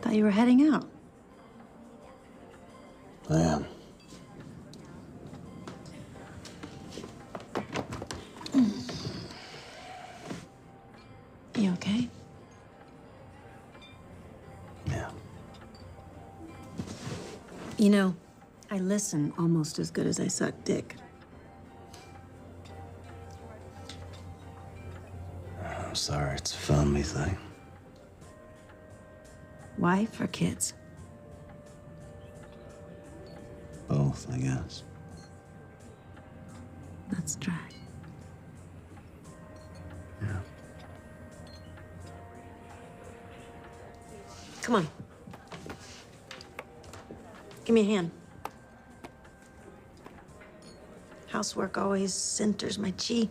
Thought you were heading out. I am. You okay? Yeah. You know, I listen almost as good as I suck dick. I'm sorry, it's a family thing. Wife or kids? Both, I guess. Let's try. Yeah. Come on. Give me a hand. Housework always centers my chi.